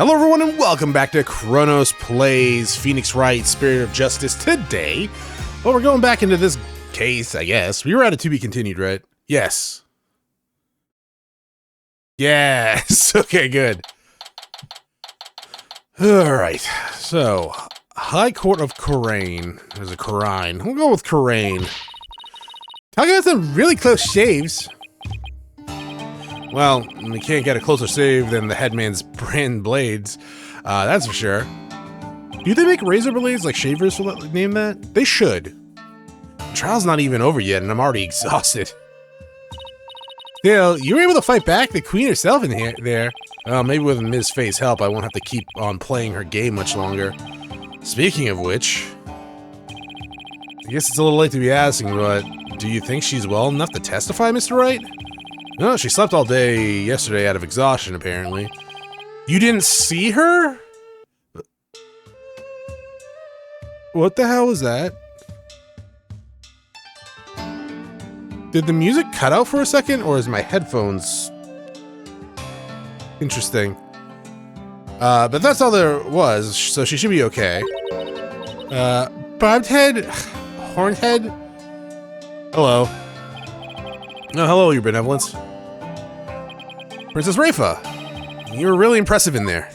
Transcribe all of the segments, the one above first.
Hello everyone and welcome back to Chronos Plays Phoenix Wright, Spirit of Justice. Today, well, we're going back into this case, I guess. We were at a to be continued, right? Yes. Yes. Okay, good. Alright, so, High Court of Khura'in. There's a Khura'in. We'll go with Khura'in. Talking about some really close shaves. Well, we can't get a closer save than the headman's brand blades. That's for sure. Do they make razor blades like shavers for that name that? They should. The trial's not even over yet, and I'm already exhausted. Still, you were able to fight back the queen herself in here, there. Well, maybe with Ms. Faye's help, I won't have to keep on playing her game much longer. Speaking of which, I guess it's a little late to be asking, but do you think she's well enough to testify, Mr. Wright? No, she slept all day yesterday out of exhaustion, apparently. You didn't see her? What the hell was that? Did the music cut out for a second, or is my headphones... Interesting. But that's all there was, so she should be okay. Bobbed head? Horned head? Hello. Oh, hello, your benevolence. Princess Rafa, you were really impressive in there.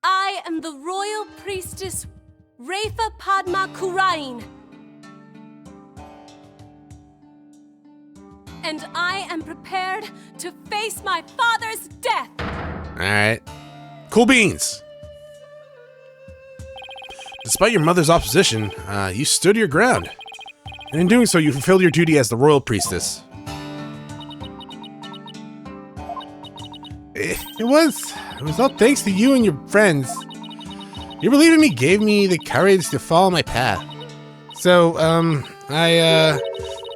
I am the royal priestess Rafa Padma Khura'in. And I am prepared to face my father's death. Alright. Cool beans. Despite your mother's opposition, you stood your ground. And in doing so, you fulfilled your duty as the royal priestess. It was all thanks to you and your friends. Your belief in me gave me the courage to follow my path. So,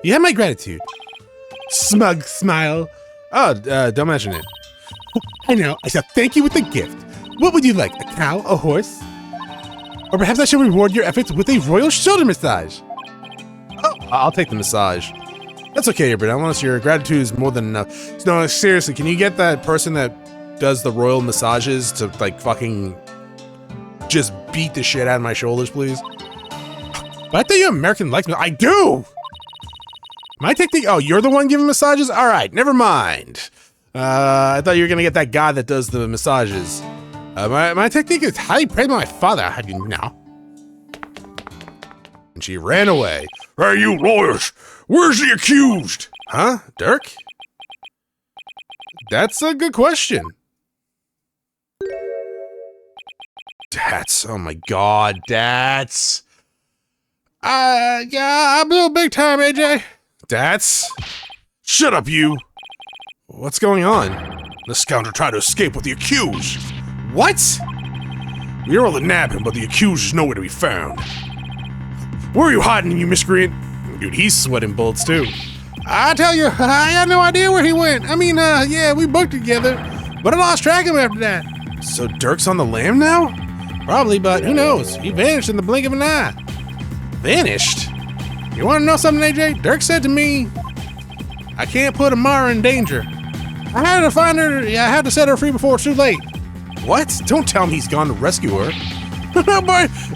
you have my gratitude. Smug smile. Oh, don't mention it. I know, I shall thank you with a gift. What would you like, a cow, a horse? Or perhaps I should reward your efforts with a royal shoulder massage. Oh, I'll take the massage. That's okay, but unless your gratitude is more than enough. No, seriously, can you get that person that does the royal massages to, like, fucking just beat the shit out of my shoulders, please? But I thought you American liked me. I do! My technique, oh, you're the one giving massages? All right, never mind. I thought you were gonna get that guy that does the massages. My technique is highly praised by my father. How do you know? And she ran away. Hey, you lawyers! Where's the accused? Huh? Dirk? That's a good question. That's, oh my god, that's... yeah, I'm a little big time, AJ. That's... Shut up, you! What's going on? The scoundrel tried to escape with the accused. What? We were able to nab him, but the accused is nowhere to be found. Where are you hiding, you miscreant? Dude, he's sweating bullets too. I tell you, I had no idea where he went. I mean, yeah, we booked together, but I lost track of him after that. So Dirk's on the lam now? Probably, but who knows? He vanished in the blink of an eye. Vanished? You want to know something, AJ? Dirk said to me, I can't put Amara in danger. I had to find her, I had to set her free before it's too late. What? Don't tell me he's gone to rescue her. but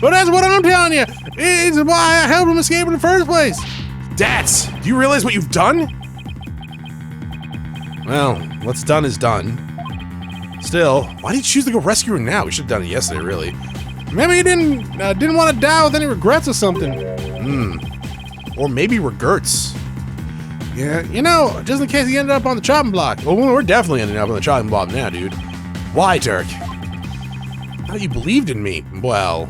that's what I'm telling you. It's why I helped him escape in the first place. Dats, do you realize what you've done? Well, what's done is done. Still, why did you choose to go rescue her now? We should have done it yesterday, really. Maybe he didn't want to die with any regrets or something. Or maybe regrets. Yeah, you know, just in case he ended up on the chopping block. Well, we're definitely ending up on the chopping block now, dude. Why, Dirk? I thought you believed in me. Well...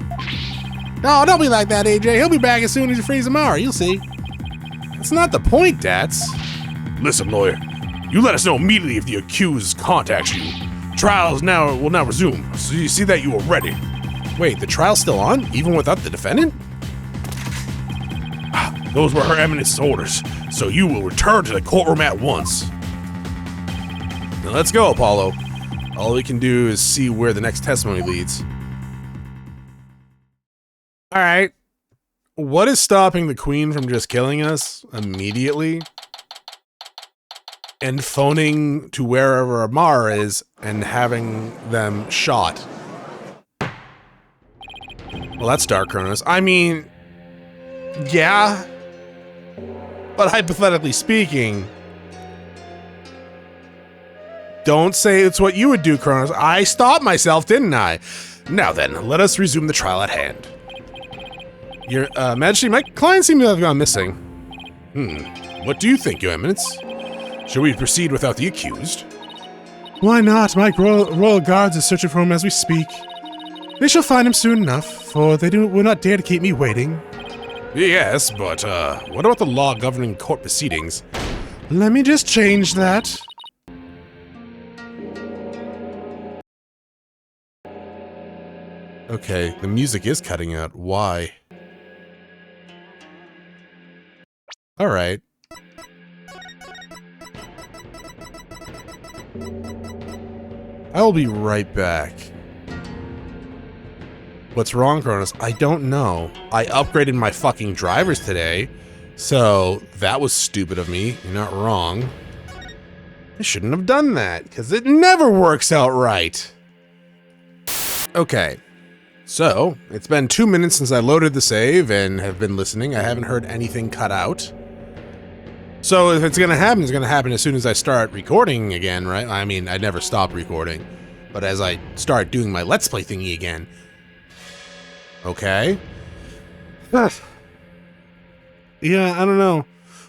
No, don't be like that, AJ. He'll be back as soon as you frees Amara. You'll see. That's not the point, Dats. Listen, lawyer. You let us know immediately if the accused contacts you. Trials will now resume, so you see that you are ready. Wait, the trial's still on? Even without the defendant? Those were Her Eminence's orders, so you will return to the courtroom at once. Now let's go, Apollo. All we can do is see where the next testimony leads. Alright. What is stopping the queen from just killing us immediately? and phoning to wherever Amar is and having them shot. Well, that's dark, Chronos. I mean, yeah. But hypothetically speaking, don't say it's what you would do, Chronos. I stopped myself, didn't I? Now then, let us resume the trial at hand. Your Majesty, my client seems to have gone missing. What do you think, Your Eminence? Should we proceed without the accused? Why not? My royal guards are searching for him as we speak. They shall find him soon enough, for they will not dare to keep me waiting. Yes, but what about the law governing court proceedings? Let me just change that. Okay, the music is cutting out. Why? Alright. I will be right back. What's wrong, Chronos? I don't know. I upgraded my fucking drivers today, so that was stupid of me. You're not wrong. I shouldn't have done that, because it never works out right. Okay. So, it's been 2 minutes since I loaded the save and have been listening. I haven't heard anything cut out. So if it's gonna happen, it's gonna happen as soon as I start recording again, right? I mean, I never stop recording. But as I start doing my Let's Play thingy again. Okay. Yeah, I don't know.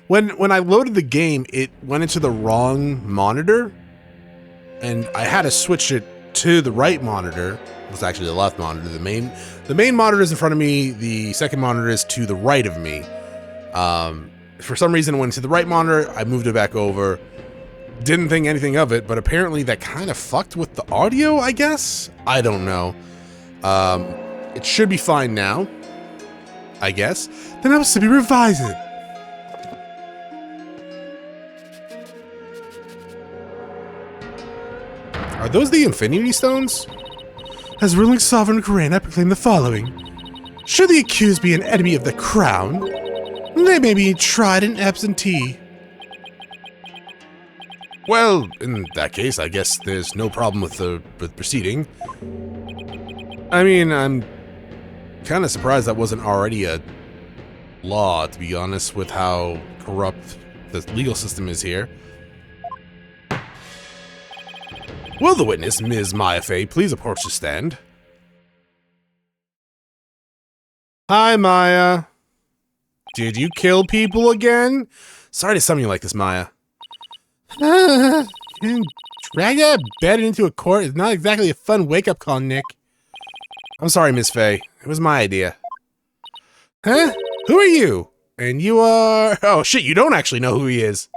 When I loaded the game, it went into the wrong monitor. And I had to switch it to the right monitor. It was actually the left monitor. The main monitor is in front of me. The second monitor is to the right of me. For some reason, it went to the right monitor. I moved it back over. Didn't think anything of it, but apparently that kind of fucked with the audio, I guess? I don't know. It should be fine now, I guess. Then I will simply revise it. Are those the Infinity Stones? As ruling sovereign of Korea, I proclaim the following. Should the accused be an enemy of the crown, they may be tried in absentee. Well, in that case, I guess there's no problem with the proceeding. I mean, I'm kind of surprised that wasn't already a law, to be honest, with how corrupt the legal system is here. Will the witness, Ms. Maya Fey, please approach the stand? Hi, Maya. Did you kill people again? Sorry to summon you like this, Maya. Dragging out of bed into a court is not exactly a fun wake-up call, Nick. I'm sorry, Miss Fey. It was my idea. Huh? Who are you? And you are... Oh, shit, you don't actually know who he is.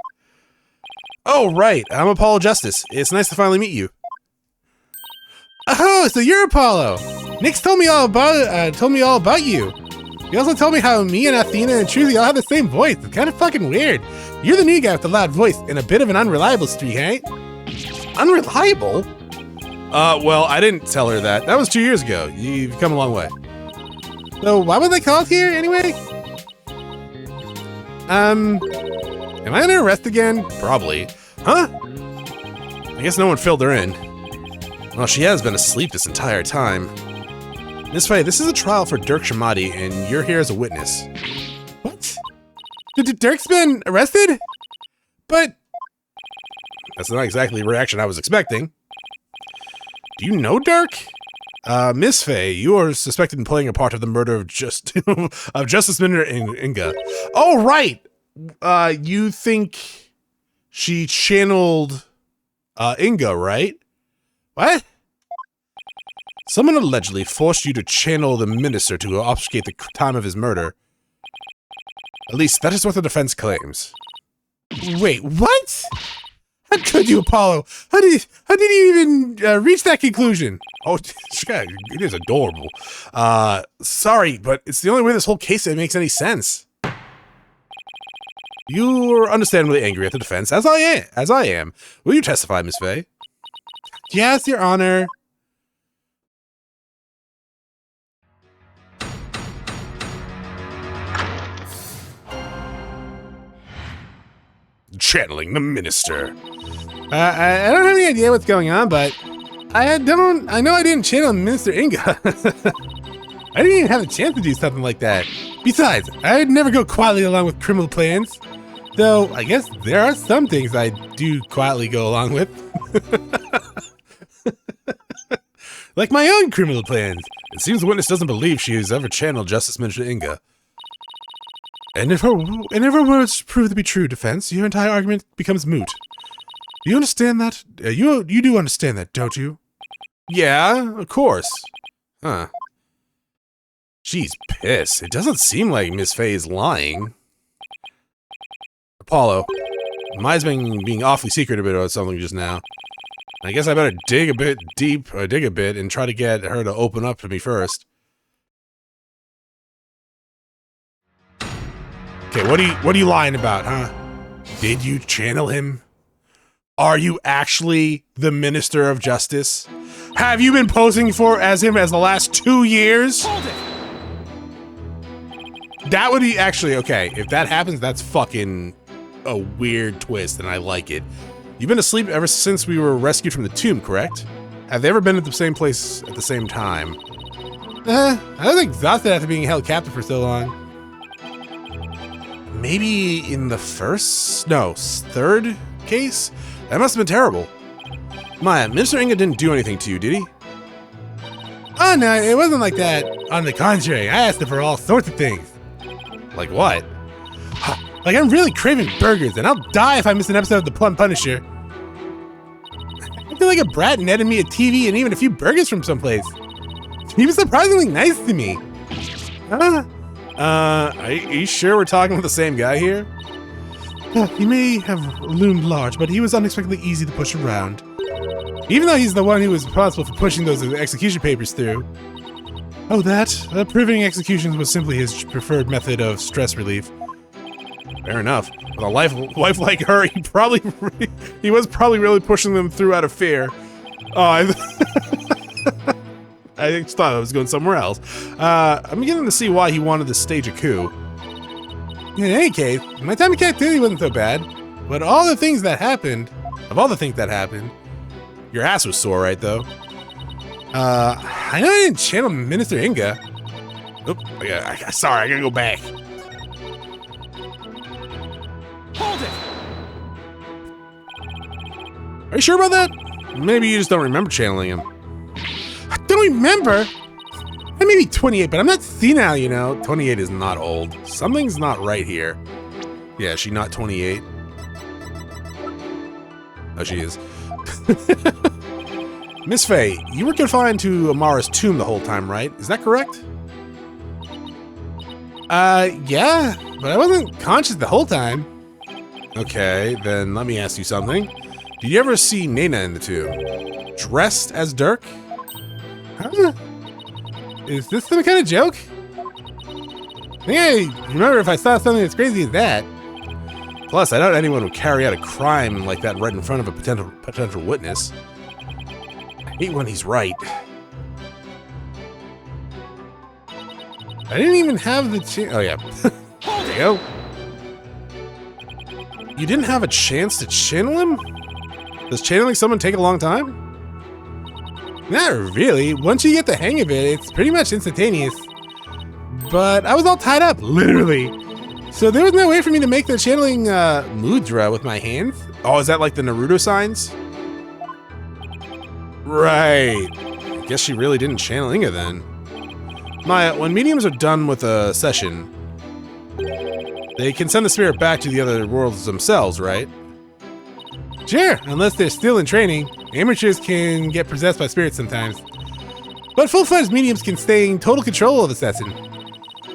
Oh, right. I'm Apollo Justice. It's nice to finally meet you. Oh, so you're Apollo. Nick's told me all about you. He also told me how me and Athena and Trudy all have the same voice. It's kind of fucking weird. You're the new guy with the loud voice and a bit of an unreliable streak, eh? Unreliable? Well, I didn't tell her that. That was 2 years ago. You've come a long way. So why would they call us here anyway? Am I under arrest again? Probably. Huh? I guess no one filled her in. Well, she has been asleep this entire time. Miss Faye, this is a trial for Dirk Shamati, and you're here as a witness. What? Dirk's been arrested? But... That's not exactly the reaction I was expecting. Do you know Dirk? Miss Faye, you are suspected in playing a part of the murder of Justice Minister Inga. Oh, right! You think she channeled Inga, right? What? Someone allegedly forced you to channel the minister to obfuscate the time of his murder. At least, that is what the defense claims. Wait, what? How could you, Apollo? How did you even reach that conclusion? Oh, it is adorable. Sorry, but it's the only way this whole case makes any sense. You are understandably angry at the defense, as I am. Will you testify, Miss Faye? Yes, Your Honor. Channeling the minister. I don't have any idea what's going on, but I know I didn't channel Minister Inga. I didn't even have a chance to do something like that. Besides, I'd never go quietly along with criminal plans. Though, I guess there are some things I do quietly go along with. Like my own criminal plans. It seems the witness doesn't believe she has ever channeled Justice Minister Inga. And if her words prove to be true, defense, your entire argument becomes moot. Do you understand that? You do understand that, don't you? Yeah, of course. Huh. She's pissed. It doesn't seem like Miss Faye is lying. Apollo, Mai's been being awfully secretive about something just now. I guess I better dig a bit deep, or dig a bit, and try to get her to open up to me first. Okay, what are you lying about, huh? Did you channel him? Are you actually the Minister of Justice? Have you been posing as him the last 2 years? Hold it! That would be actually okay. If that happens, that's fucking a weird twist, and I like it. You've been asleep ever since we were rescued from the tomb, correct? Have they ever been at the same place at the same time? I was exhausted after being held captive for so long. Maybe in the third case? That must have been terrible. Maya, Minister Inga didn't do anything to you, did he? Oh no, it wasn't like that. On the contrary, I asked him for all sorts of things. Like what? Like I'm really craving burgers, and I'll die if I miss an episode of The Plum Punisher. I feel like a brat and netted me a TV and even a few burgers from someplace. He was surprisingly nice to me. Are you sure we're talking with the same guy here? He may have loomed large, but he was unexpectedly easy to push around. Even though he's the one who was responsible for pushing those execution papers through. Oh, proving executions was simply his preferred method of stress relief. Fair enough. With a wife like her, he was probably really pushing them through out of fear. Oh, I just thought I was going somewhere else. I'm beginning to see why he wanted to stage a coup. In any case, my time in captivity wasn't so bad. But of all the things that happened, your ass was sore, right, though? I know I didn't channel Minister Inga. Oop, sorry, I gotta go back. Hold it! Are you sure about that? Maybe you just don't remember channeling him. I don't remember? I may be 28, but I'm not senile, you know. 28 is not old. Something's not right here. Yeah, is she not 28? Oh, she is. Miss Faye, you were confined to Amara's tomb the whole time, right? Is that correct? Yeah, but I wasn't conscious the whole time. Okay, then let me ask you something. Did you ever see Nena in the tomb? Dressed as Dirk? Huh? Is this some kind of joke? I remember if I saw something as crazy as that. Plus, I doubt anyone would carry out a crime like that right in front of a potential witness. I hate when he's right. I didn't even have the chance. Oh, yeah. There you go. You didn't have a chance to channel him? Does channeling someone take a long time? Not really. Once you get the hang of it, it's pretty much instantaneous. But I was all tied up, literally. So there was no way for me to make the channeling mudra with my hands. Oh, is that like the Naruto signs? Right. I guess she really didn't channel Inga then. Maya, when mediums are done with a session, they can send the spirit back to the other worlds themselves, right? Sure, unless they're still in training. Amateurs can get possessed by spirits sometimes. But full-fledged mediums can stay in total control of the session.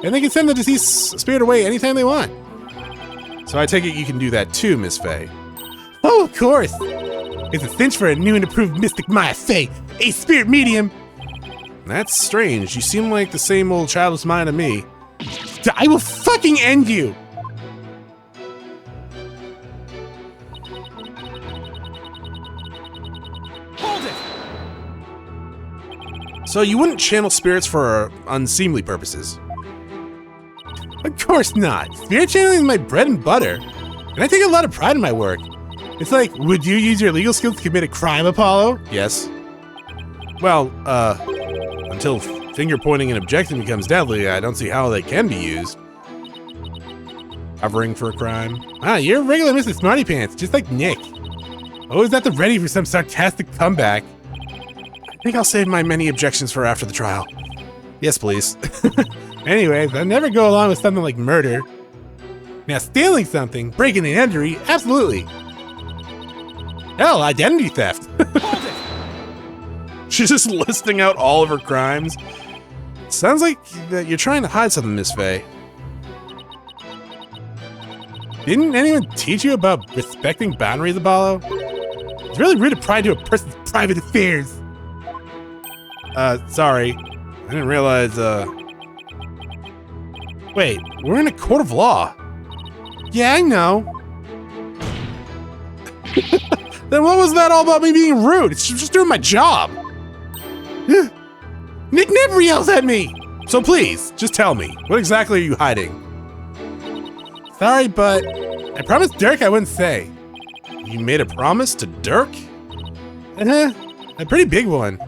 And they can send the deceased spirit away anytime they want. So I take it you can do that too, Miss Faye. Oh, of course! It's a cinch for a new and improved mystic Maya Faye, a spirit medium! That's strange. You seem like the same old childless Maya to me. I will fucking end you! Hold it! So you wouldn't channel spirits for unseemly purposes? Of course not. Spirit channeling is my bread and butter. And And I take a lot of pride in my work. It's like, would you use your legal skills to commit a crime, Apollo? Yes. Well, until finger pointing and objecting becomes deadly, I don't see how they can be used. Covering for a crime. Ah, you're a regular Mr. Smarty Pants, just like Nick. Always at the ready for some sarcastic comeback. I think I'll save my many objections for after the trial. Yes, please. Anyways, I never go along with something like murder. Now, stealing something, breaking and entry, absolutely. Hell, identity theft. Hold it! She's just listing out all of her crimes. Sounds like that you're trying to hide something, Miss Faye. Didn't anyone teach you about respecting boundaries, Apollo? It's really rude to pry into a person's private affairs. Sorry. I didn't realize, Wait, we're in a court of law. Yeah, I know. Then what was that all about me being rude? It's just doing my job. Nick never yells at me. So please, just tell me, what exactly are you hiding? Sorry, but I promised Dirk I wouldn't say. You made a promise to Dirk? A pretty big one.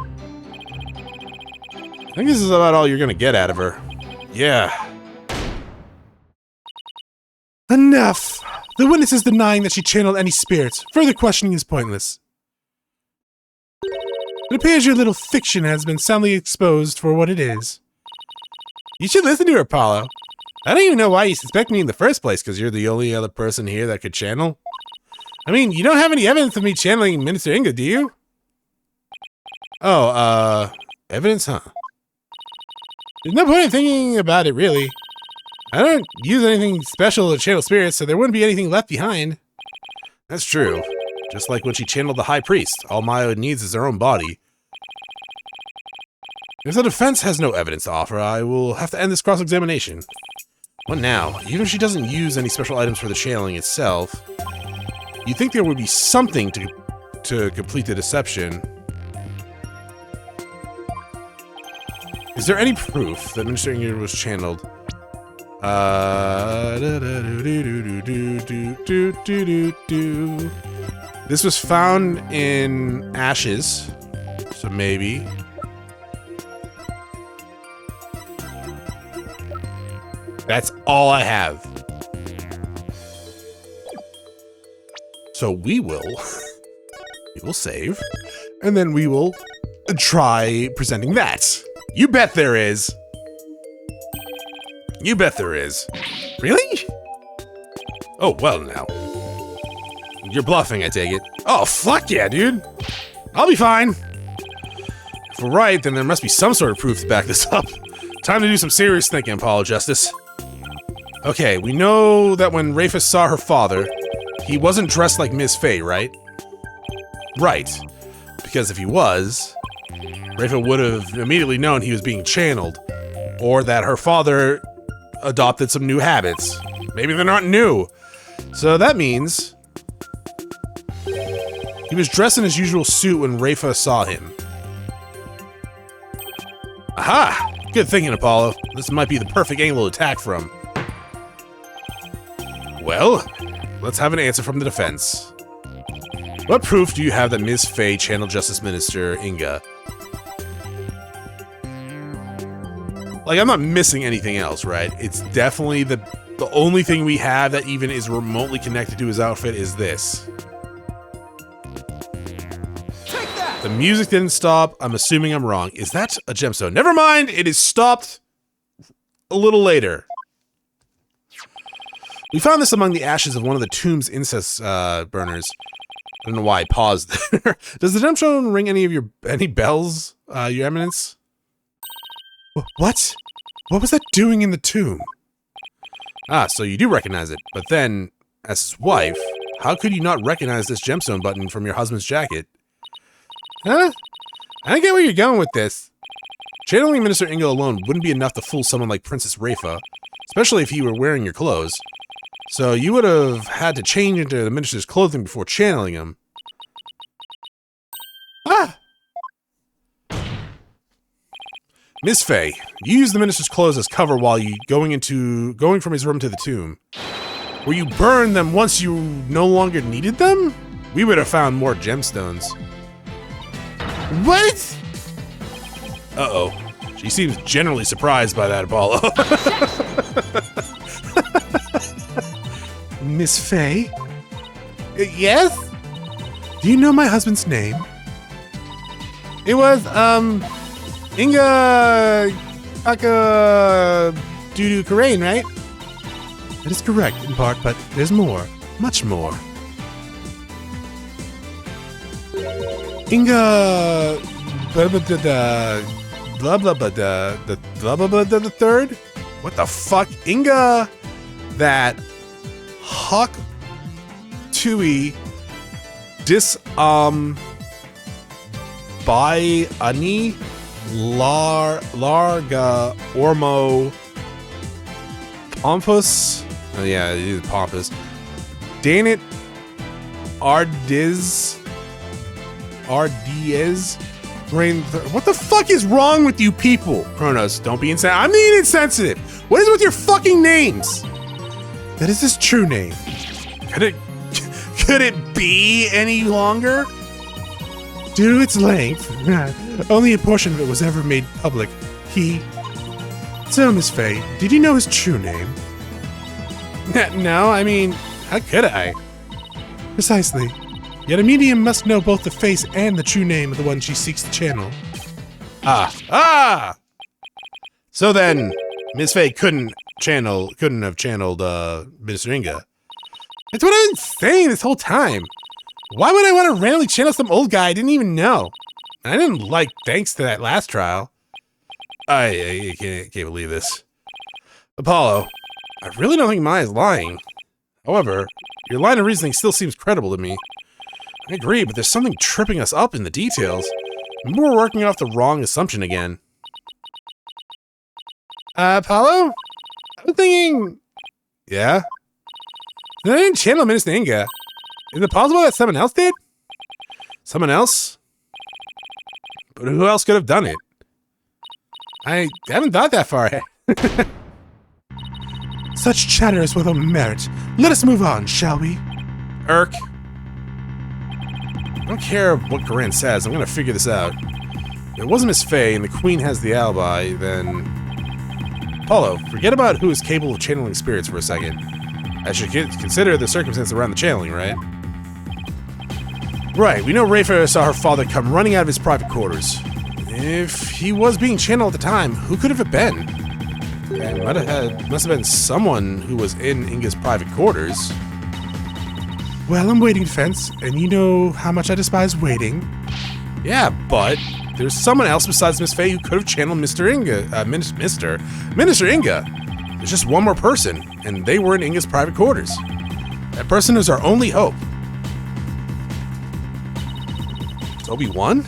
I think this is about all you're gonna get out of her. Yeah. Enough! The witness is denying that she channeled any spirits. Further questioning is pointless. It appears your little fiction has been soundly exposed for what it is. You should listen to her, Apollo. I don't even know why you suspect me in the first place, because you're the only other person here that could channel. I mean, you don't have any evidence of me channeling Minister Inga, do you? Oh, evidence, huh? There's no point in thinking about it, really. I don't use anything special to channel spirits, so there wouldn't be anything left behind. That's true. Just like when she channeled the High Priest, all Maya needs is her own body. If the defense has no evidence to offer, I will have to end this cross-examination. What now? Even if she doesn't use any special items for the channeling itself, you'd think there would be something to complete the deception. Is there any proof that Minister Inga was channeled? This was found in ashes, so maybe. That's all I have. So we will save, and then we will try presenting that. You bet there is. You bet there is. Really? Oh, well now. You're bluffing, I take it. Oh, fuck yeah, dude. I'll be fine. If we're right, then there must be some sort of proof to back this up. Time to do some serious thinking, Apollo Justice. Okay, we know that when Rafa saw her father, he wasn't dressed like Ms. Faye, right? Right. Because if he was, Rafa would have immediately known he was being channeled, or that her father adopted some new habits. Maybe they're not new. So that means he was dressed in his usual suit when Rafa saw him. Aha! Good thinking, Apollo. This might be the perfect angle to attack from. Well, let's have an answer from the defense. What proof do you have that Ms. Faye channeled Justice Minister Inga? Like, I'm not missing anything else, right? It's definitely the only thing we have that even is remotely connected to his outfit is this. Take that! The music didn't stop. I'm assuming I'm wrong. Is that a gemstone? Never mind. It is stopped a little later. We found this among the ashes of one of the tomb's incense burners. I don't know why I paused there. Does the gemstone ring any bells, Your Eminence? What? What was that doing in the tomb? Ah, so you do recognize it. But then, as his wife, how could you not recognize this gemstone button from your husband's jacket? Huh? I don't get where you're going with this. Channeling Minister Inga alone wouldn't be enough to fool someone like Princess Rafa, especially if he were wearing your clothes. So you would have had to change into the minister's clothing before channeling him. Ah! Miss Faye, you used the minister's clothes as cover while you going from his room to the tomb. where you burned them once you no longer needed them? We would have found more gemstones. What? Uh-oh. She seems generally surprised by that, Apollo. Miss Faye? Yes? Do you know my husband's name? It was, Inga... Aka... Dudu Karain, right? That is correct, in part, but there's more. Much more. Inga... Blah blah blah the third? What the fuck? Inga... That... Hawk... Tui... By Ani... Larga... Ormo... Pompous? Oh yeah, it is Pompous. Danit... Ardiz... What the fuck is wrong with you people? Chronos, don't be insensitive. I'm being insensitive. What is with your fucking names? That is his true name. Could it be any longer? Due to its length, only a portion of it was ever made public. So, Miss Faye, did you know his true name? No, I mean, how could I? Precisely. Yet a medium must know both the face and the true name of the one she seeks to channel. So then, Miss Faye couldn't have channeled, Minister Inga. That's what I've been saying this whole time. Why would I want to randomly channel some old guy I didn't even know? I didn't like thanks to that last trial. I can't believe this. Apollo, I really don't think Maya's lying. However, your line of reasoning still seems credible to me. I agree, but there's something tripping us up in the details. Maybe we're working off the wrong assumption again. Apollo? I was thinking... Yeah? I didn't channel Minister Inga. Is it possible that someone else did? Someone else? But who else could have done it? I haven't thought that far ahead. Such chatter is without merit. Let us move on, shall we? Irk. I don't care what Garan says, I'm gonna figure this out. If it wasn't Miss Faye and the Queen has the alibi, then... Apollo, forget about who is capable of channeling spirits for a second. I should consider the circumstances around the channeling, right? Right, we know Rafa saw her father come running out of his private quarters. If he was being channeled at the time, who could have it been? It must have been someone who was in Inga's private quarters. Well, I'm waiting, Fence, and you know how much I despise waiting. Yeah, but there's someone else besides Miss Faye who could have channeled Minister Inga. There's just one more person, and they were in Inga's private quarters. That person is our only hope. Is Obi-Wan?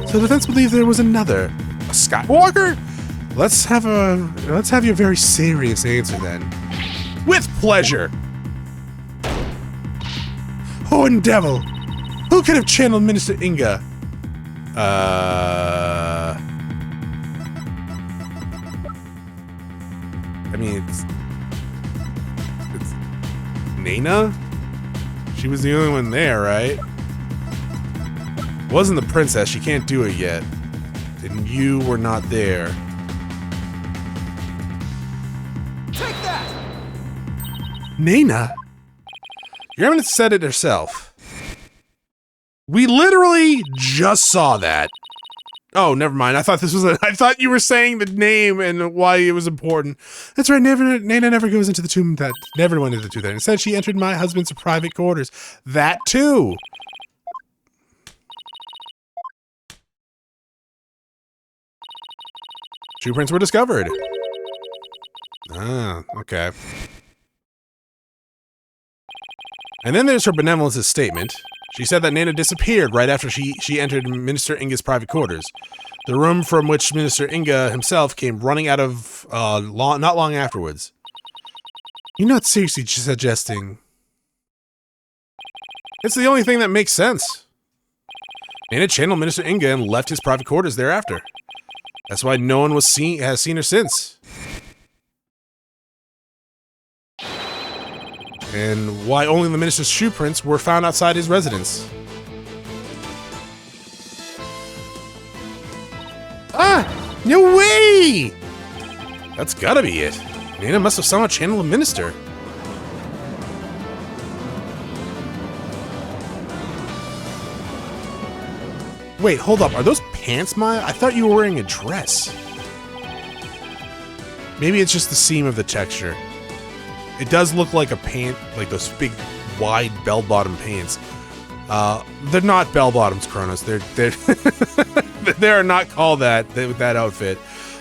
So the Fence believed there was another. A Skywalker? Let's have your very serious answer then. With pleasure! Horn Devil! Who could have channeled Minister Inga? I mean, it's Nana? She was the only one there, right? Wasn't the princess, she can't do it yet. And you were not there. Take that! Nana? Your Eminence said it herself. We literally just saw that. Oh, never mind. I thought I thought you were saying the name and why it was important. That's right. Nana never goes into the tomb. That never went into the tomb. There. Instead, she entered my husband's private quarters. That too. True prints were discovered. Ah, okay. And then there's her benevolence's statement. She said that Nana disappeared right after she entered Minister Inga's private quarters. The room from which Minister Inga himself came running out of not long afterwards. You're not seriously suggesting... It's the only thing that makes sense. Nana channeled Minister Inga and left his private quarters thereafter. That's why no one has seen her since. and why only the minister's shoe prints were found outside his residence. Ah! No way! That's gotta be it. Nana must have somehow channeled the minister. Wait, hold up. Are those pants, Maya? I thought you were wearing a dress. Maybe it's just the seam of the texture. It does look like a pant, like those big, wide bell-bottom pants. They're not bell-bottoms, Chronos. They're they are not called that with that outfit.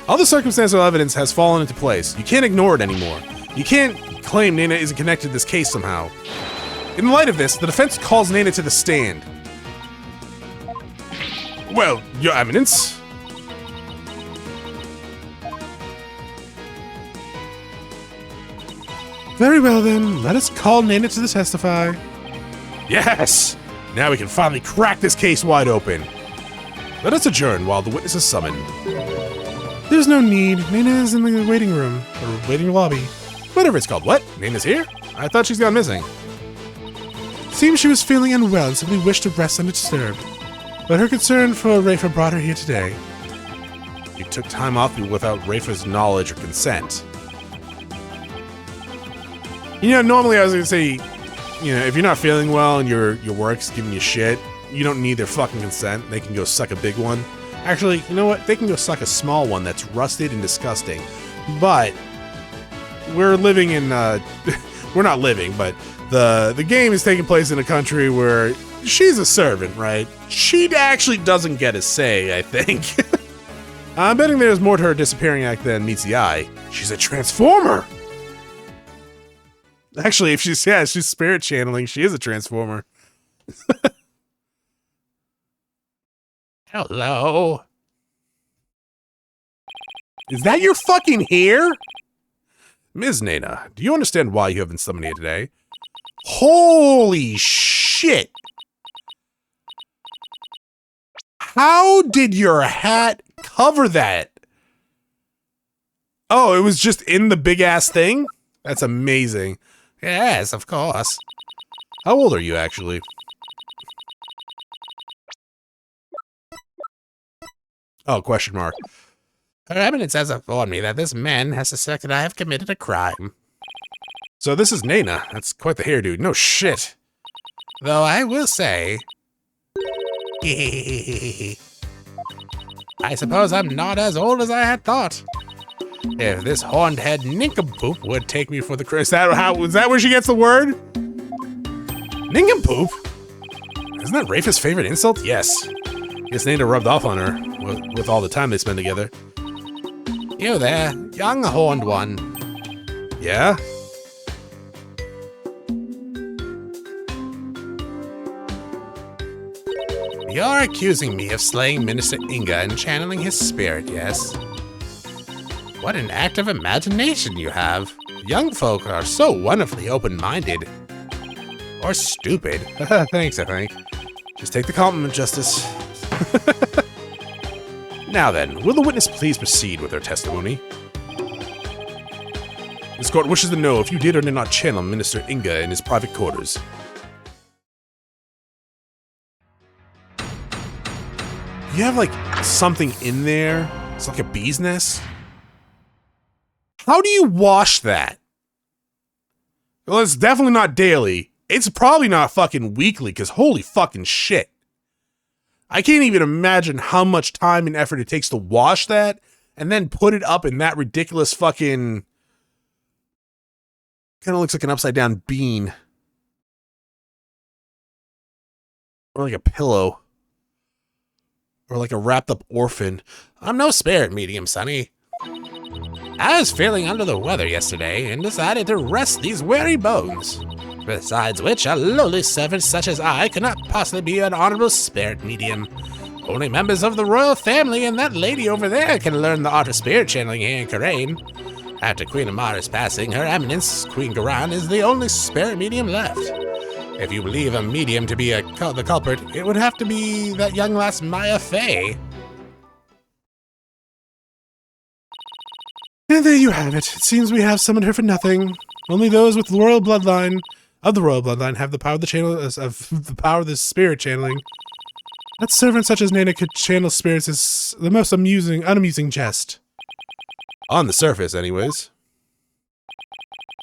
All the circumstantial evidence has fallen into place. You can't ignore it anymore. You can't claim Nana isn't connected to this case somehow. In light of this, the defense calls Nana to the stand. Well, Your Eminence. Very well then, let us call Nana to testify. Yes! Now we can finally crack this case wide open. Let us adjourn while the witness is summoned. There's no need. Nana is in the waiting room, or waiting lobby. Whatever it's called. What? Nana's here? I thought she's gone missing. Seems she was feeling unwell and simply wished to rest undisturbed. But her concern for Rafa brought her here today. You took time off without Rafa's knowledge or consent. You know, normally I was gonna say, you know, if you're not feeling well and your work's giving you shit, you don't need their fucking consent. They can go suck a big one. Actually, you know what? They can go suck a small one that's rusted and disgusting. But we're living in we're not living, but the game is taking place in a country where she's a servant, right? She actually doesn't get a say, I think. I'm betting there's more to her disappearing act than meets the eye. She's a transformer! Actually, if she's spirit channeling, she is a transformer. Hello? Is that your fucking hair? Ms. Nana, do you understand why you have been summoned here today? Holy shit! How did your hat cover that? Oh, it was just in the big ass thing? That's amazing. Yes, of course. How old are you, actually? Oh, question mark. Her Eminence has informed me that this man has suspected I have committed a crime. So this is Nana. That's quite the hairdo. No shit. Though I will say... I suppose I'm not as old as I had thought. If this horned head nincompoop would take me for the... Is that where she gets the word? Nincompoop? Isn't that Rafa's favorite insult? Yes. Guess Nana rubbed off on her with all the time they spend together. You there, young horned one. Yeah? You're accusing me of slaying Minister Inga and channeling his spirit, yes? What an active imagination you have. Young folk are so wonderfully open-minded. Or stupid. Thanks, I think. Just take the compliment, Justice. Now then, will the witness please proceed with her testimony? This court wishes to know if you did or did not channel Minister Inga in his private quarters. You have, like, something in there? It's like a bee's nest? How do you wash that? Well, it's definitely not daily. It's probably not fucking weekly, because holy fucking shit. I can't even imagine how much time and effort it takes to wash that and then put it up in that ridiculous fucking... Kind of looks like an upside down bean. Or like a pillow. Or like a wrapped up orphan. I'm no spirit medium, Sonny. I was feeling under the weather yesterday and decided to rest these weary bones. Besides which, a lowly servant such as I could not possibly be an honorable spirit medium. Only members of the royal family and that lady over there can learn the art of spirit channeling here in Karain. After Queen Amara's passing, Her Eminence, Queen Garan, is the only spirit medium left. If you believe a medium to be the culprit, it would have to be that young lass Maya Fey. And there you have it. It seems we have summoned her for nothing. Only those with royal bloodline of the royal bloodline have the power of the spirit channeling. That servant such as Nana could channel spirits is the most unamusing jest. On the surface, anyways.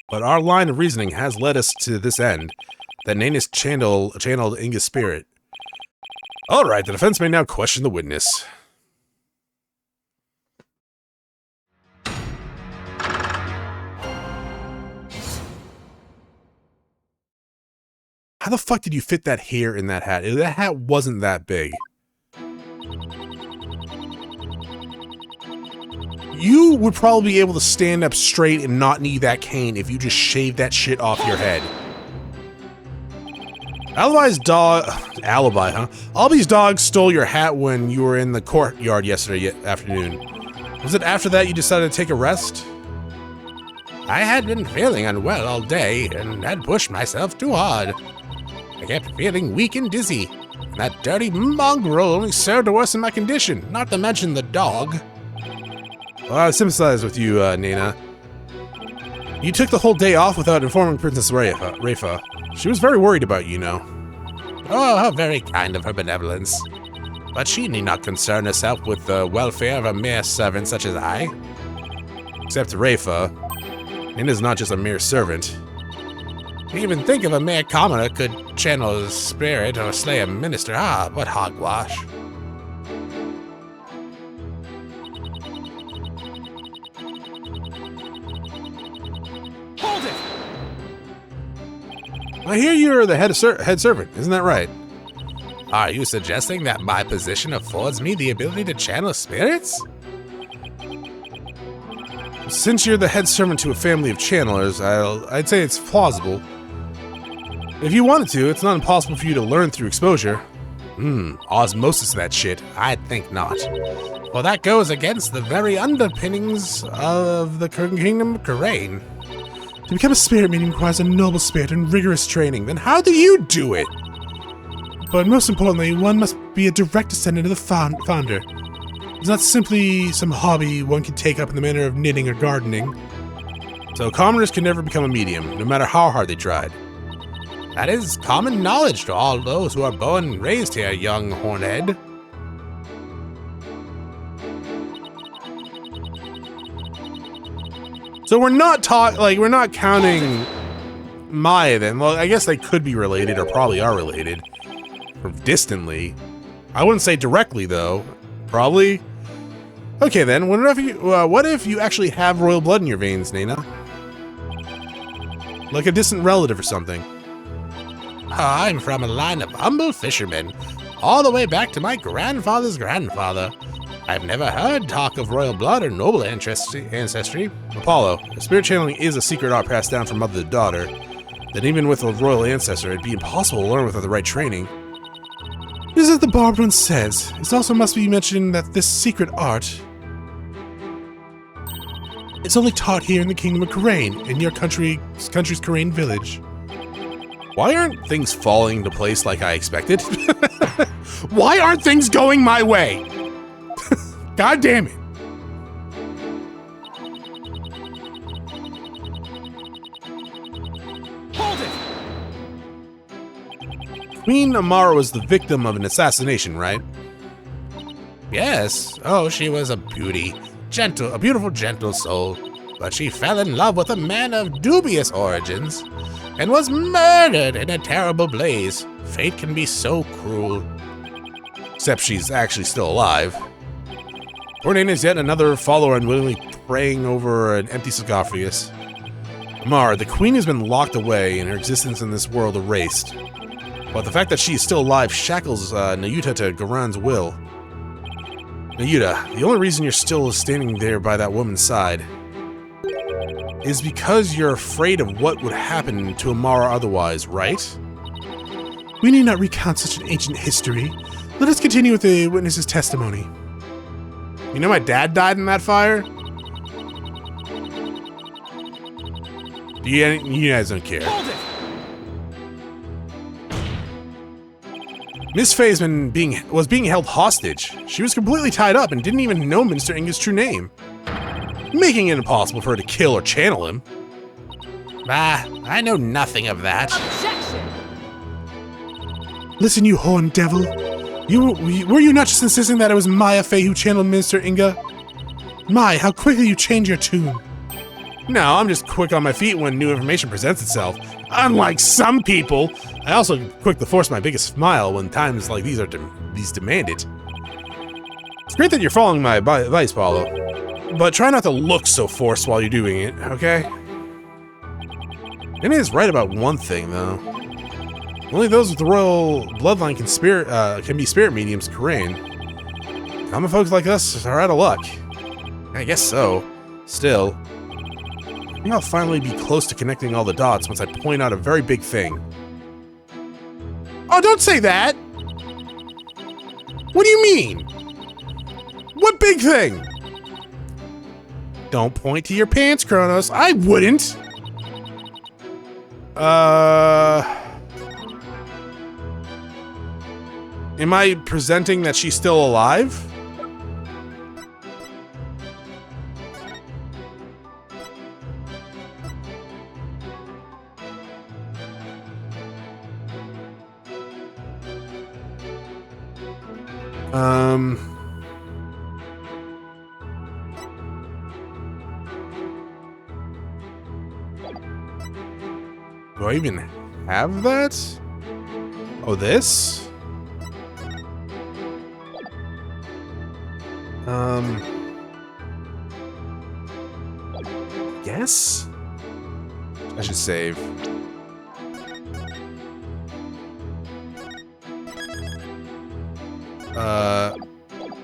But our line of reasoning has led us to this end, that Nana's channeled Inga's spirit. Alright, the defense may now question the witness. How the fuck did you fit that hair in that hat? That hat wasn't that big. You would probably be able to stand up straight and not need that cane if you just shaved that shit off your head. Alibi's dog stole your hat when you were in the courtyard yesterday afternoon. Was it after that you decided to take a rest? I had been feeling unwell all day and had pushed myself too hard. I kept feeling weak and dizzy. And that dirty mongrel only served to worsen my condition, not to mention the dog. Well, I sympathize with you, Nana. You took the whole day off without informing Princess Rafa. She was very worried about you, know. Oh, how very kind of her benevolence. But she need not concern herself with the welfare of a mere servant such as I. Except Rafa. Nana's not just a mere servant. To even think of a mere commoner could channel a spirit or slay a minister. Ah, what hogwash. Hold it! I hear you're the head servant, isn't that right? Are you suggesting that my position affords me the ability to channel spirits? Since you're the head servant to a family of channelers, I'd say it's plausible. If you wanted to, it's not impossible for you to learn through exposure. Osmosis of that shit? I'd think not. Well, that goes against the very underpinnings of the Kingdom of Khura'in. To become a spirit medium requires a noble spirit and rigorous training. Then how do you do it? But most importantly, one must be a direct descendant of the founder. It's not simply some hobby one can take up in the manner of knitting or gardening. So commoners can never become a medium, no matter how hard they tried. That is common knowledge to all those who are born and raised here, young hornhead. So we're not counting Maya then. Well, I guess they could be related, or probably are related. Or distantly. I wouldn't say directly, though. Probably. Okay, then. What if you actually have royal blood in your veins, Nana? Like a distant relative or something. I'm from a line of humble fishermen, all the way back to my grandfather's grandfather. I've never heard talk of royal blood or noble ancestry. Apollo, spirit channeling is a secret art passed down from mother to daughter. That even with a royal ancestor, it'd be impossible to learn without the right training. This is what the barbed one says. It also must be mentioned that this secret art is only taught here in the Kingdom of Khura'in, in your country's Khura'in village. Why aren't things falling into place like I expected? Why aren't things going my way? God damn it. Hold it! Queen Amara was the victim of an assassination, right? Yes. Oh, she was a beauty. A beautiful, gentle soul. But she fell in love with a man of dubious origins and was murdered in a terrible blaze. Fate can be so cruel. Except she's actually still alive. Poor Nana is yet another follower unwillingly praying over an empty sarcophagus. Amar, the queen has been locked away and her existence in this world erased. But the fact that she is still alive shackles Nayuta to Garan's will. Nayuta, the only reason you're still standing there by that woman's side is because you're afraid of what would happen to Amara otherwise, right? We need not recount such an ancient history. Let us continue with the witness's testimony. You know my dad died in that fire? You guys don't care. Hold it! Miss Faye's was being held hostage. She was completely tied up and didn't even know Minister Inga's true name, making it impossible for her to kill or channel him. Bah, I know nothing of that. Objection! Listen, you horned devil. Were you not just insisting that it was Maya Fey who channeled Minister Inga? My, how quickly you change your tune. No, I'm just quick on my feet when new information presents itself. Unlike some people, I also quick to force my biggest smile when times like these demand it. It's great that you're following my advice, Paulo, but try not to look so forced while you're doing it, okay? Amy is right about one thing, though. Only those with the royal bloodline can be spirit mediums in Khura'in. Common folks like us are out of luck. I guess so. Still, I think I'll finally be close to connecting all the dots once I point out a very big thing. Oh, don't say that! What do you mean? What big thing? Don't point to your pants, Chronos. I wouldn't! Am I presenting that she's still alive? Do I even have that? Oh, this? Yes? I should save.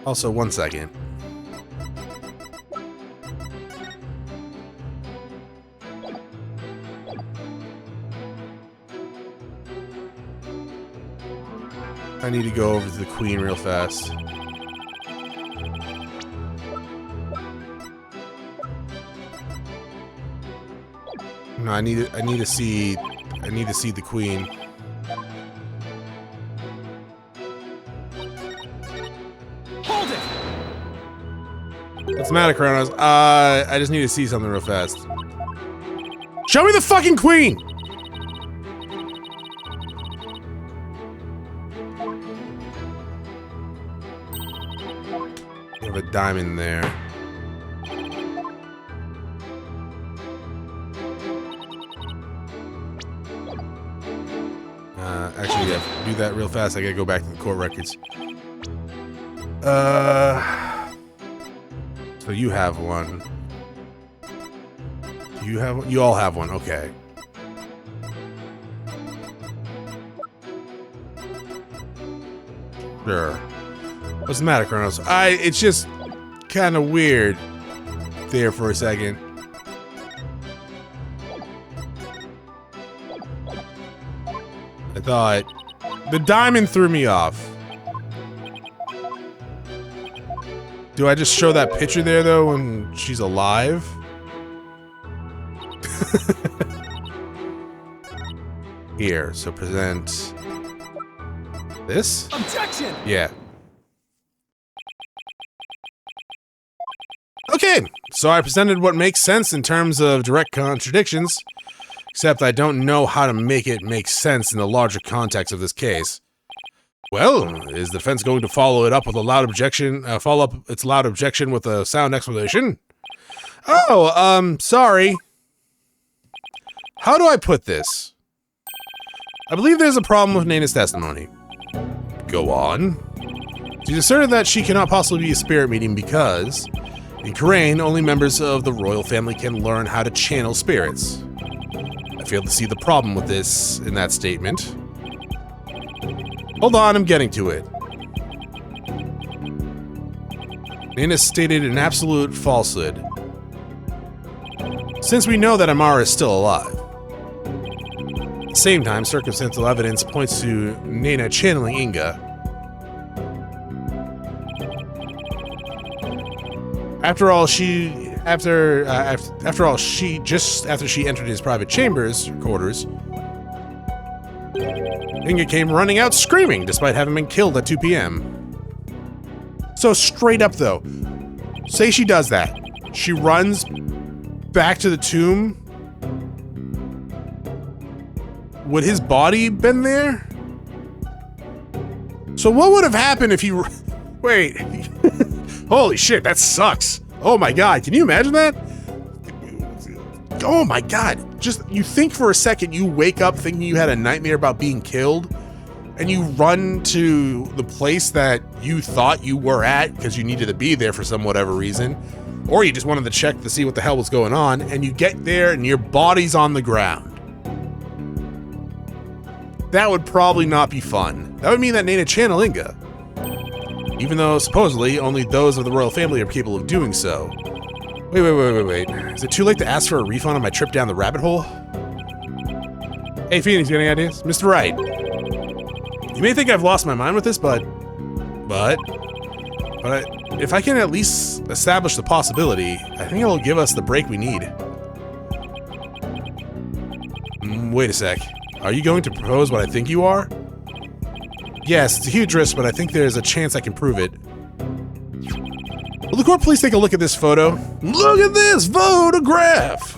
Also, 1 second. I need to go over to the queen real fast. No, I need to see the queen. Hold it! What's the matter, Chronos? I just need to see something real fast. Show me the fucking queen! You have a diamond there. Actually, yeah, do that real fast. I gotta go back to the court records. So you have one. You have one? You all have one, okay. Sure. What's the matter, Chronos? It's just kind of weird there for a second. I thought the diamond threw me off. Do I just show that picture there though when she's alive? Here, so present this? Objection! Yeah. Okay, so I presented what makes sense in terms of direct contradictions. Except I don't know how to make it make sense in the larger context of this case. Well, is the defense going to follow it up with a loud objection? Follow up its loud objection with a sound explanation? Oh, sorry. How do I put this? I believe there's a problem with Naina's testimony. Go on. She's asserted that she cannot possibly be a spirit medium because, in Khura'in, only members of the royal family can learn how to channel spirits. I fail to see the problem with this in that statement. Hold on, I'm getting to it. Naina stated an absolute falsehood. Since we know that Amara is still alive. At the same time, circumstantial evidence points to Naina channeling Inga. After all, just after she entered his private quarters, Inga came running out screaming despite having been killed at 2 p.m. So straight up though, say she does that. She runs back to the tomb would his body been there? So what would have happened if you... Wait. Holy shit, that sucks. Oh my god, can you imagine that? Oh my god. Just, you think for a second, you wake up thinking you had a nightmare about being killed, and you run to the place that you thought you were at because you needed to be there for some whatever reason, or you just wanted to check to see what the hell was going on, and you get there and your body's on the ground. That would probably not be fun. That would mean that Nana channeled Inga. Even though, supposedly, only those of the royal family are capable of doing so. Wait. Is it too late to ask for a refund on my trip down the rabbit hole? Hey, Phoenix, you got any ideas? Mr. Wright. You may think I've lost my mind with this, but if I can at least establish the possibility, I think it'll give us the break we need. Wait a sec. Are you going to propose what I think you are? Yes, it's a huge risk, but I think there's a chance I can prove it. Will the court please take a look at this photo? Look at this photograph!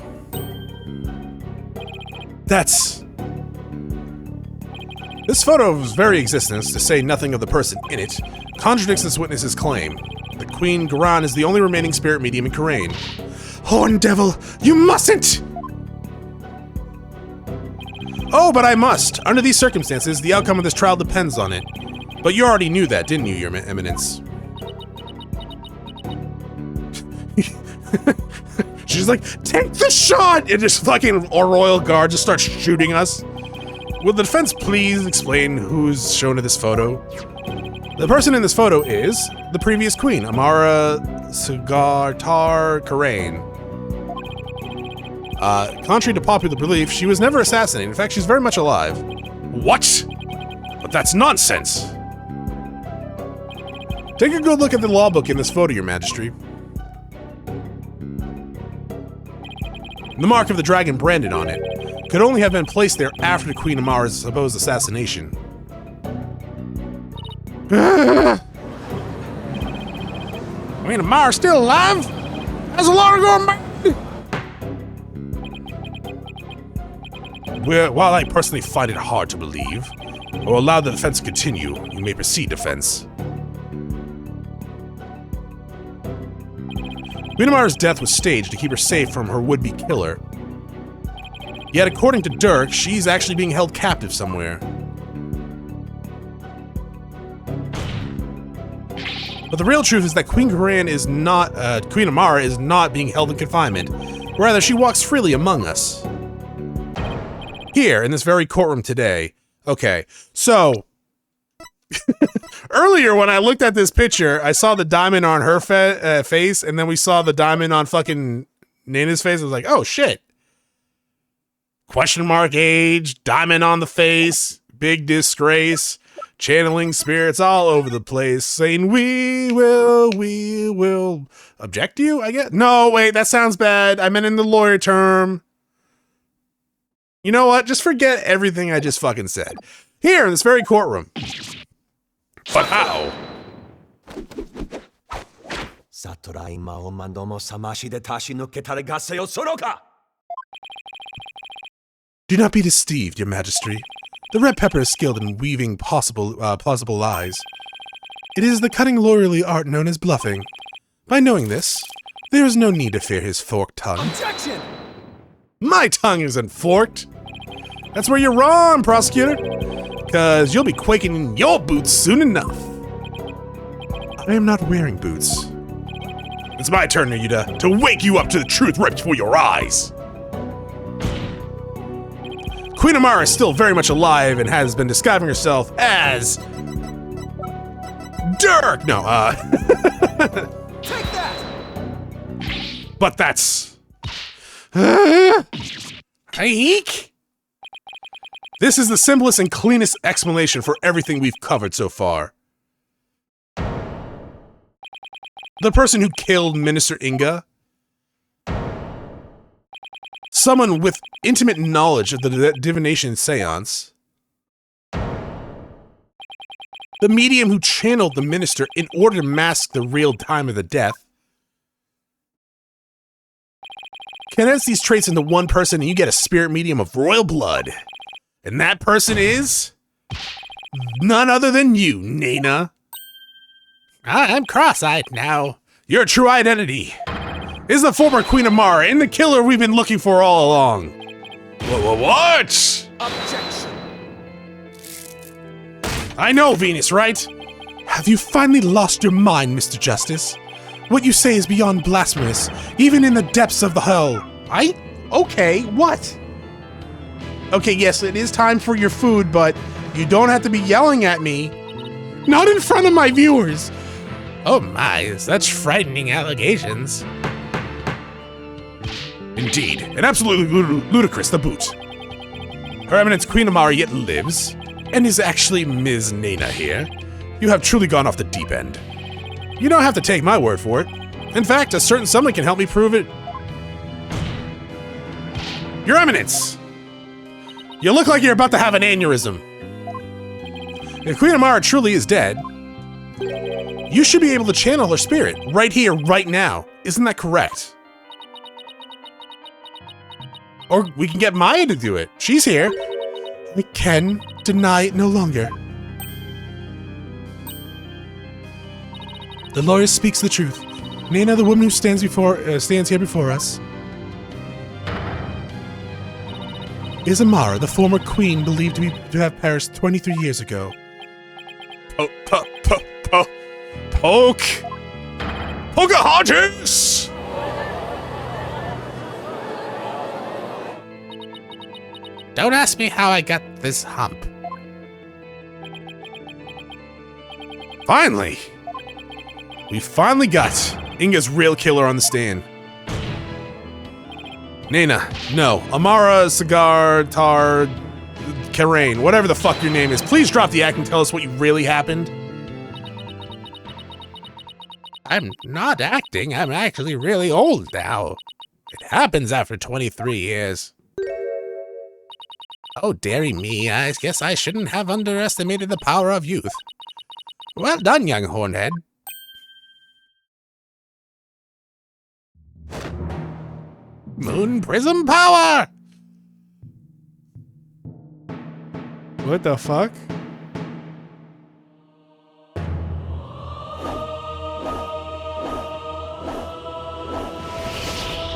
This photo's very existence, to say nothing of the person in it, contradicts this witness's claim. The Queen Garan is the only remaining spirit medium in Karain. Horn devil, you mustn't! Oh, but I must. Under these circumstances, the outcome of this trial depends on it. But you already knew that, didn't you, Your Eminence? She's like, take the shot! And just fucking a royal guard just starts shooting us. Will the defense please explain who's shown in this photo? The person in this photo is the previous queen, Amara Sugartar Karain. Contrary to popular belief, she was never assassinated. In fact, she's very much alive. What? But that's nonsense! Take a good look at the law book in this photo, Your Majesty. The mark of the dragon branded on it could only have been placed there after the Queen Amara's supposed assassination. Queen Amara's still alive? That's a lot ago, man! While I personally find it hard to believe, I will allow the defense to continue. You may proceed, defense. Queen Amara's death was staged to keep her safe from her would-be killer. Yet, according to Dirk, she's actually being held captive somewhere. But the real truth is that Queen Amara is not being held in confinement. Rather, she walks freely among us. Here, in this very courtroom today. Okay, so... Earlier, when I looked at this picture, I saw the diamond on her face, and then we saw the diamond on fucking Nana's face. I was like, oh, shit. Question mark age, diamond on the face, big disgrace, channeling spirits all over the place, saying, we will object you, I guess? No, wait, that sounds bad. I meant in the lawyer term. You know what? Just forget everything I just fucking said. Here in this very courtroom. But how? Do not be deceived, Your Majesty. The Red Pepper is skilled in weaving plausible lies. It is the cunning lawyerly art known as bluffing. By knowing this, there is no need to fear his forked tongue. Objection! My tongue isn't forked. That's where you're wrong, prosecutor. Because you'll be quaking in your boots soon enough. I am not wearing boots. It's my turn, Yuda, to wake you up to the truth right before your eyes. Queen Amara is still very much alive and has been disguising herself as... Dirk! No, Take that! But that's... Eek! This is the simplest and cleanest explanation for everything we've covered so far. The person who killed Minister Inga. Someone with intimate knowledge of the divination seance. The medium who channeled the minister in order to mask the real time of the death. Condense these traits into one person and you get a spirit medium of royal blood. And that person is none other than you, Nana. I'm cross-eyed now. Your true identity is the former Queen Amara and the killer we've been looking for all along. What? Objection. I know, Phoenix Wright. Have you finally lost your mind, Mr. Justice? What you say is beyond blasphemous, even in the depths of the hell. Okay, what? Okay, yes, it is time for your food, but you don't have to be yelling at me. Not in front of my viewers. Oh my, such frightening allegations. Indeed, and absolutely ludicrous to boot. Her Eminence Queen Amara yet lives, and is actually Ms. Nana here. You have truly gone off the deep end. You don't have to take my word for it. In fact, a certain someone can help me prove it. Your Eminence! You look like you're about to have an aneurysm. If Queen Amara truly is dead, you should be able to channel her spirit right here, right now. Isn't that correct? Or we can get Maya to do it. She's here. We can deny it no longer. The lawyer speaks the truth. Nana, the woman who stands here before us, is Amara, the former queen believed to have perished 23 years ago. Pocahontas! Don't ask me how I got this hump. Finally! We finally got Inga's real killer on the stand. Nana, no. Amara, Cigar, Tar, Karain, whatever the fuck your name is, please drop the act and tell us what really happened. I'm not acting, I'm actually really old now. It happens after 23 years. Oh, dearie me, I guess I shouldn't have underestimated the power of youth. Well done, young hornhead. Moon Prism power! What the fuck?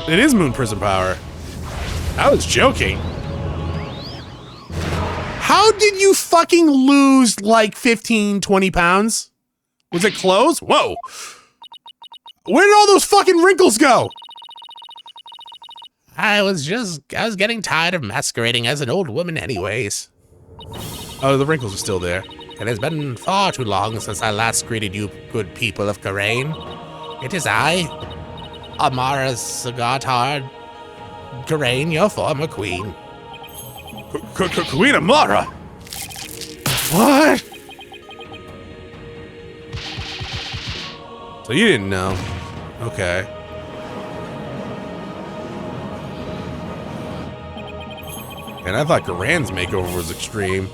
It is Moon Prism power. I was joking. How did you fucking lose like 15, 20 pounds? Was it clothes? Whoa. Where did all those fucking wrinkles go? I was getting tired of masquerading as an old woman anyways. Oh, the wrinkles are still there. It has been far too long since I last greeted you good people of Karain. It is I, Amara Sagatard Karain, your former queen. Queen Amara? What? So you didn't know. Okay. And I thought Garan's makeover was extreme.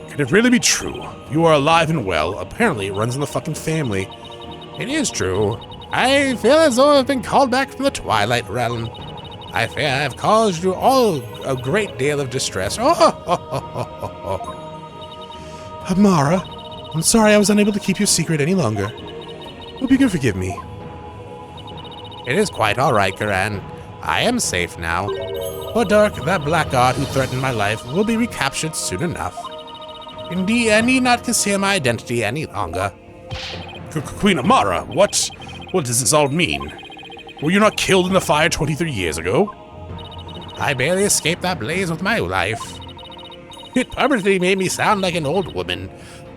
Can it really be true? You are alive and well. Apparently it runs in the fucking family. It is true. I feel as though I've been called back from the Twilight Realm. I fear I have caused you all a great deal of distress. Amara, I'm sorry I was unable to keep your secret any longer. Hope you can forgive me. It is quite all right, Garan. I am safe now. For Dirk, that blackguard who threatened my life, will be recaptured soon enough. Indeed, I need not conceal my identity any longer. Queen Amara, what does this all mean? Were you not killed in the fire 23 years ago? I barely escaped that blaze with my life. It permanently made me sound like an old woman.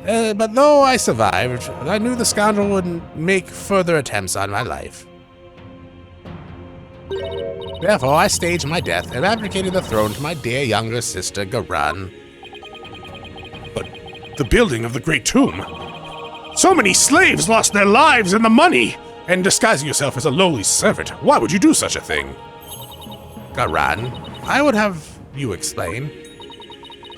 But though I survived, I knew the scoundrel would make further attempts on my life. Therefore, I staged my death and abdicated the throne to my dear younger sister, Garan. But the building of the Great Tomb? So many slaves lost their lives and the money! And disguising yourself as a lowly servant, why would you do such a thing? Garan, I would have you explain.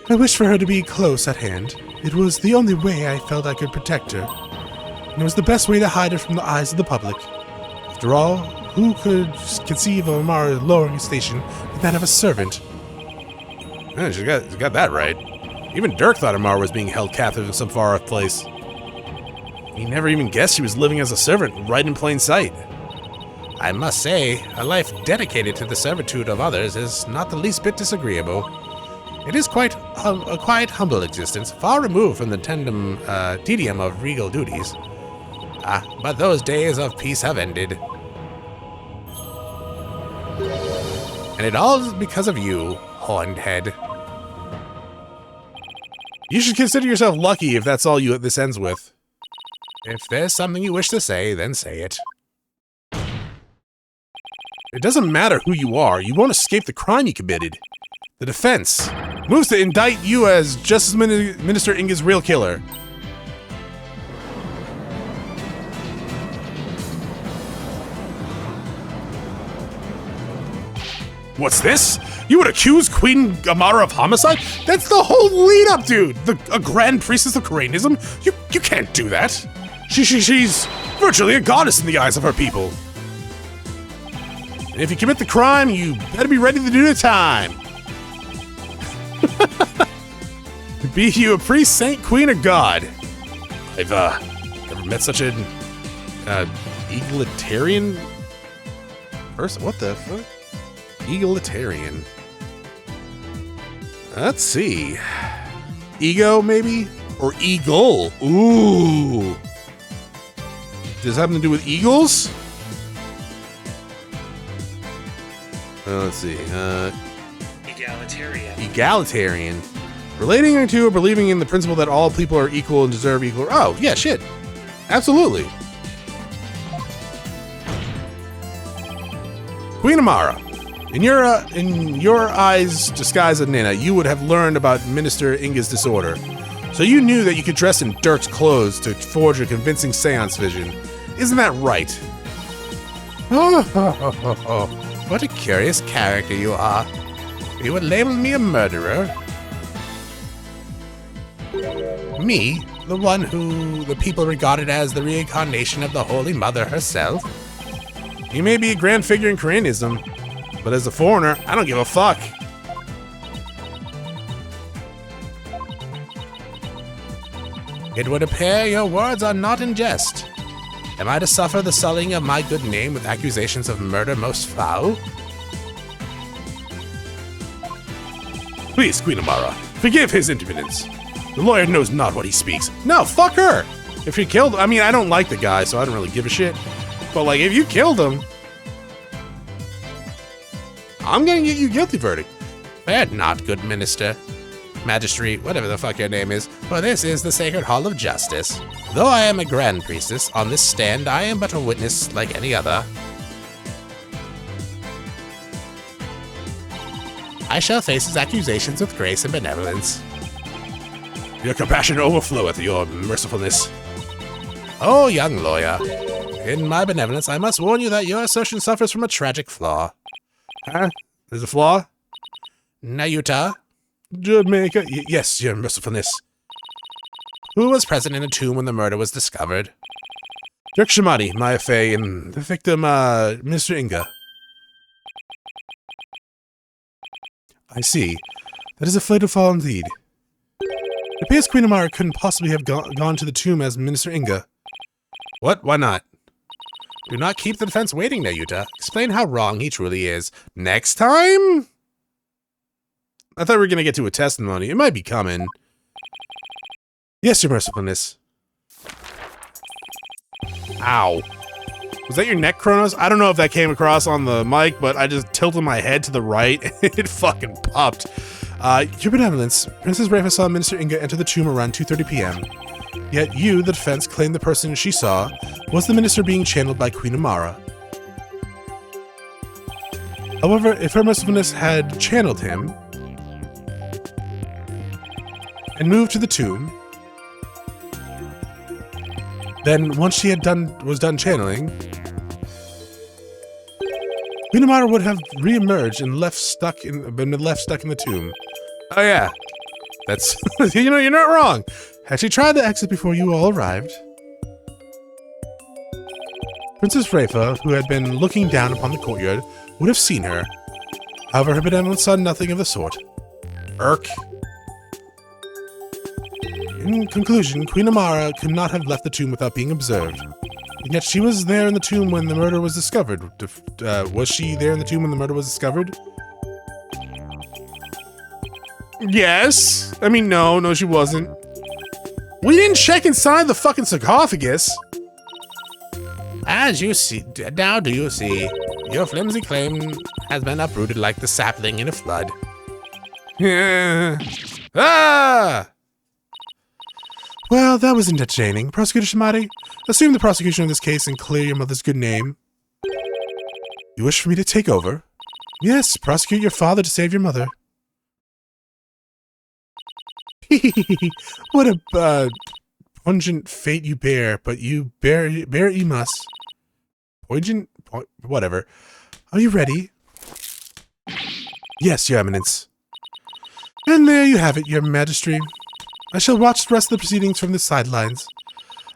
I wished for her to be close at hand. It was the only way I felt I could protect her. And it was the best way to hide her from the eyes of the public. After all, who could conceive of Amara lowering his station than that of a servant? Yeah, she got that right. Even Dirk thought Amara was being held captive in some far-off place. He never even guessed she was living as a servant right in plain sight. I must say, a life dedicated to the servitude of others is not the least bit disagreeable. It is quite a quiet, humble existence, far removed from the tedium of regal duties. But those days of peace have ended. And it all is because of you, horned head. You should consider yourself lucky if that's all this ends with. If there's something you wish to say, then say it. It doesn't matter who you are, you won't escape the crime you committed. The defense moves to indict you as Justice Minister Inga's real killer. What's this? You would accuse Queen Amara of homicide? That's the whole lead-up, dude! A Grand Priestess of Chronism? You can't do that! She's virtually a goddess in the eyes of her people. And if you commit the crime, you better be ready to do the time. Be you a priest, saint, queen, or god. I've never met such an egalitarian person. What the fuck? Egalitarian. Let's see. Ego, maybe? Or eagle. Ooh. Does it have to do with eagles? Let's see. Egalitarian. Egalitarian. Relating to or believing in the principle that all people are equal and deserve equal. Oh, yeah, shit. Absolutely. Queen Amara. In your eyes, disguised as Nina, you would have learned about Minister Inga's disorder. So you knew that you could dress in Dirk's clothes to forge a convincing seance vision. Isn't that right? Oh, what a curious character you are. You would label me a murderer? Me, the one who the people regarded as the reincarnation of the Holy Mother herself? You may be a grand figure in Koreanism, but as a foreigner, I don't give a fuck. It would appear your words are not in jest. Am I to suffer the sullying of my good name with accusations of murder most foul? Please, Queen Amara, forgive his impudence. The lawyer knows not what he speaks. No, fuck her! If he killed, I mean, I don't like the guy, so I don't really give a shit. But like, if you killed him, I'm gonna get you a guilty verdict. Fear not, good minister. Magistrate, whatever the fuck your name is, for this is the Sacred Hall of Justice. Though I am a Grand Priestess, on this stand I am but a witness like any other. I shall face his accusations with grace and benevolence. Your compassion overfloweth, your mercifulness. Oh, young lawyer, in my benevolence I must warn you that your assertion suffers from a tragic flaw. Huh? There's a flaw? Nayuta? Jamaica? Yes, your mercifulness. Who was present in the tomb when the murder was discovered? Dirk Shamani, Maya Fey, and the victim, Mr. Inga. I see. That is a fatal flaw indeed. It appears Queen Amara couldn't possibly have gone to the tomb as Minister Inga. What? Why not? Do not keep the defense waiting, Nayuta. Explain how wrong he truly is. Next time? I thought we were going to get to a testimony. It might be coming. Yes, your mercifulness. Ow. Was that your neck, Chronos? I don't know if that came across on the mic, but I just tilted my head to the right and it fucking popped. Your benevolence, Princess Rafa saw Minister Inga enter the tomb around 2:30 p.m. Yet you, the defense, claimed the person she saw was the minister being channeled by Queen Amara. However, if her mercifulness had channeled him and moved to the tomb, then once she was done channeling, Queen Amara would have re-emerged and been left stuck in the tomb. Oh yeah, that's you're not wrong. Had she tried to exit before you all arrived, Princess Rafa, who had been looking down upon the courtyard, would have seen her. However, her benevolence saw nothing of the sort. Irk. In conclusion, Queen Amara could not have left the tomb without being observed. And yet she was there in the tomb when the murder was discovered. Was she there in the tomb when the murder was discovered? Yes. I mean, no, she wasn't. We didn't check inside the fucking sarcophagus. As you see, now do you see, your flimsy claim has been uprooted like the sapling in a flood. Ah! Well, that was entertaining. Prosecutor Shimati, assume the prosecution of this case and clear your mother's good name. You wish for me to take over? Yes, prosecute your father to save your mother. What a pungent fate you bear, but you bear it you must. Poignant? Whatever. Are you ready? Yes, Your Eminence. And there you have it, Your Majesty. I shall watch the rest of the proceedings from the sidelines.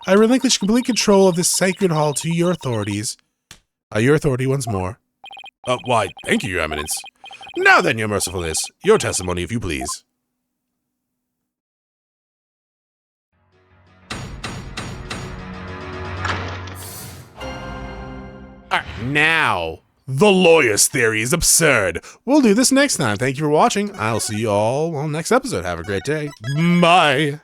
I relinquish complete control of this sacred hall to your authorities. Your authority once more. Why, thank you, Your Eminence. Now then, Your Mercifulness, your testimony, if you please. Alright, now, the lawyer's theory is absurd. We'll do this next time. Thank you for watching. I'll see you all on the next episode. Have a great day. Bye.